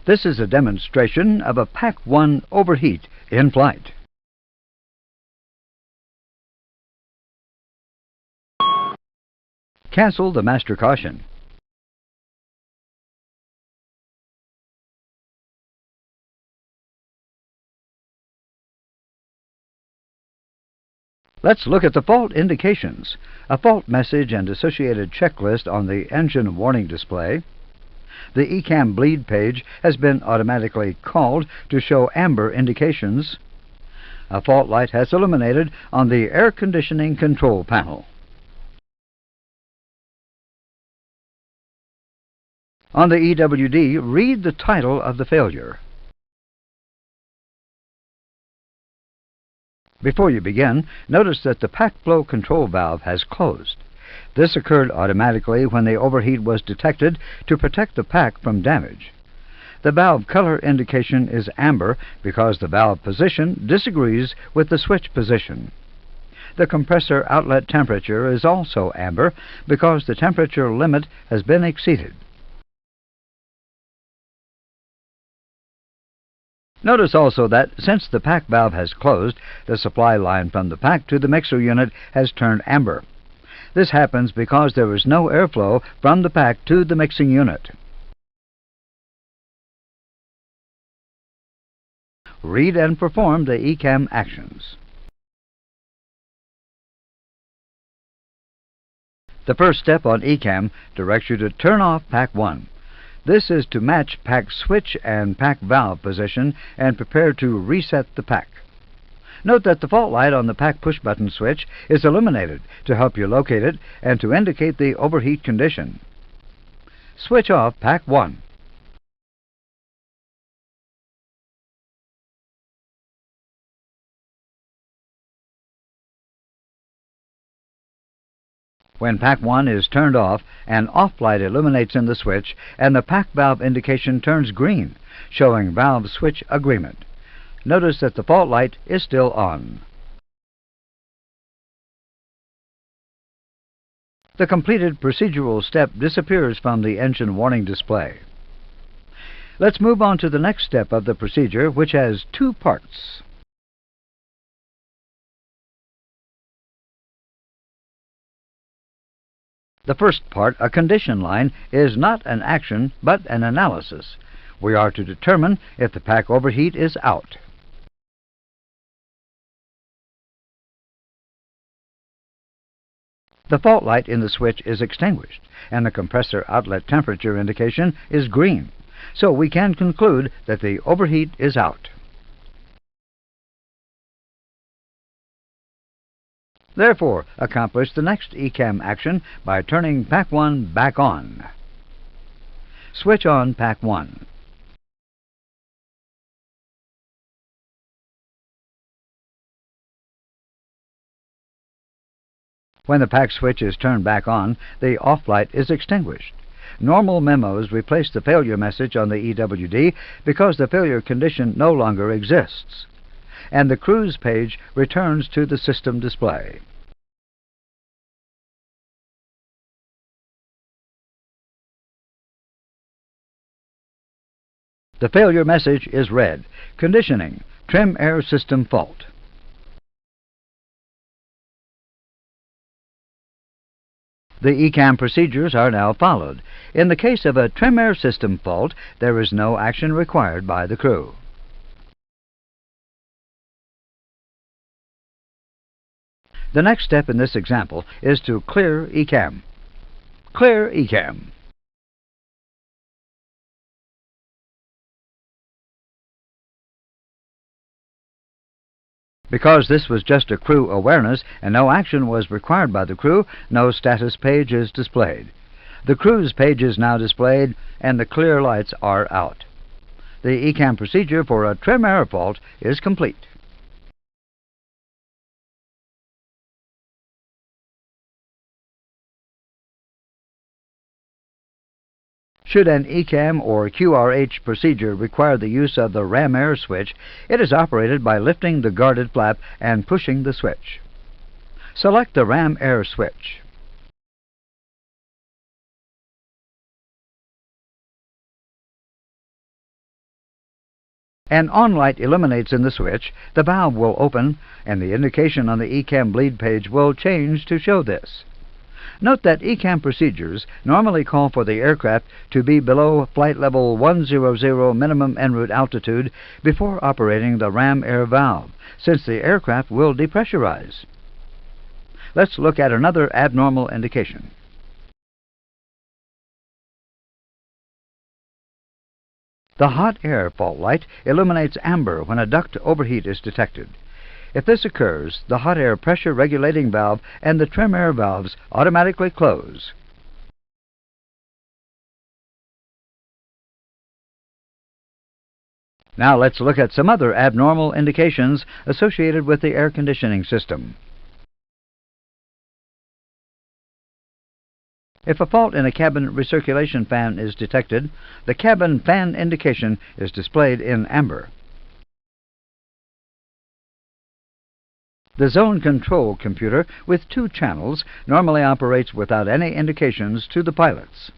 This is a demonstration of a Pack 1 overheat in flight. Cancel the master caution. Let's look at the fault indications. A fault message and associated checklist on the engine warning display. The ECAM bleed page has been automatically called to show amber indications. A fault light has illuminated on the air conditioning control panel. On the EWD, read the title of the failure. Before you begin, notice that the pack flow control valve has closed. This occurred automatically when the overheat was detected to protect the pack from damage. The valve color indication is amber because the valve position disagrees with the switch position. The compressor outlet temperature is also amber because the temperature limit has been exceeded. Notice also that since the pack valve has closed, the supply line from the pack to the mixer unit has turned amber. This happens because there is no airflow from the pack to the mixing unit. Read and perform the ECAM actions. The first step on ECAM directs you to turn off Pack 1. This is to match pack switch and pack valve position and prepare to reset the pack. Note that the fault light on the pack push-button switch is illuminated to help you locate it and to indicate the overheat condition. Switch off Pack 1. When Pack 1 is turned off, an off light illuminates in the switch and the pack valve indication turns green, showing valve switch agreement. Notice that the fault light is still on. The completed procedural step disappears from the engine warning display. Let's move on to the next step of the procedure, which has two parts. The first part, a condition line, is not an action but an analysis. We are to determine if the pack overheat is out. The fault light in the switch is extinguished, and the compressor outlet temperature indication is green, so we can conclude that the overheat is out. Therefore, accomplish the next ECAM action by turning Pack 1 back on. Switch on Pack 1. When the pack switch is turned back on, the off light is extinguished. Normal memos replace the failure message on the EWD because the failure condition no longer exists, and the cruise page returns to the system display. The failure message is read. Conditioning: trim air system fault. The ECAM procedures are now followed. In the case of a trim air system fault, there is no action required by the crew. The next step in this example is to clear ECAM. Clear ECAM. Because this was just a crew awareness and no action was required by the crew, no status page is displayed. The cruise page is now displayed and the clear lights are out. The ECAM procedure for a trim air fault is complete. Should an ECAM or QRH procedure require the use of the ram air switch, it is operated by lifting the guarded flap and pushing the switch. Select the ram air switch. An on light illuminates in the switch, the valve will open, and the indication on the ECAM bleed page will change to show this. Note that ECAM procedures normally call for the aircraft to be below flight level 100 minimum en route altitude before operating the ram air valve, since the aircraft will depressurize. Let's look at another abnormal indication. The hot air fault light illuminates amber when a duct overheat is detected. If this occurs, the hot air pressure regulating valve and the trim air valves automatically close. Now let's look at some other abnormal indications associated with the air conditioning system. If a fault in a cabin recirculation fan is detected, the cabin fan indication is displayed in amber. The zone control computer with 2 channels normally operates without any indications to the pilots.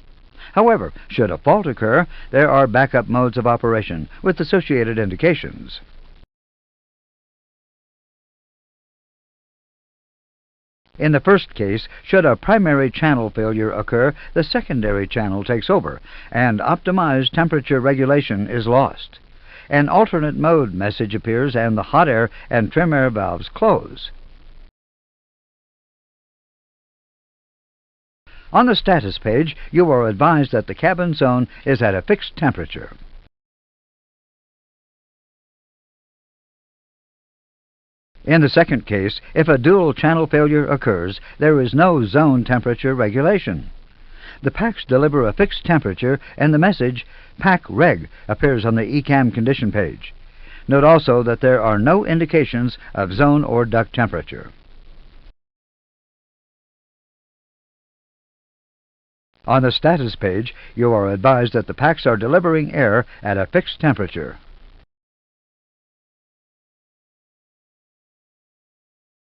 However, should a fault occur, there are backup modes of operation with associated indications. In the first case, should a primary channel failure occur, the secondary channel takes over, and optimized temperature regulation is lost. An alternate mode message appears and the hot air and trim air valves close. On the status page, you are advised that the cabin zone is at a fixed temperature. In the second case, if a dual channel failure occurs, there is no zone temperature regulation. The packs deliver a fixed temperature and the message "Pack Reg" appears on the ECAM condition page. Note also that there are no indications of zone or duct temperature. On the status page, you are advised that the packs are delivering air at a fixed temperature.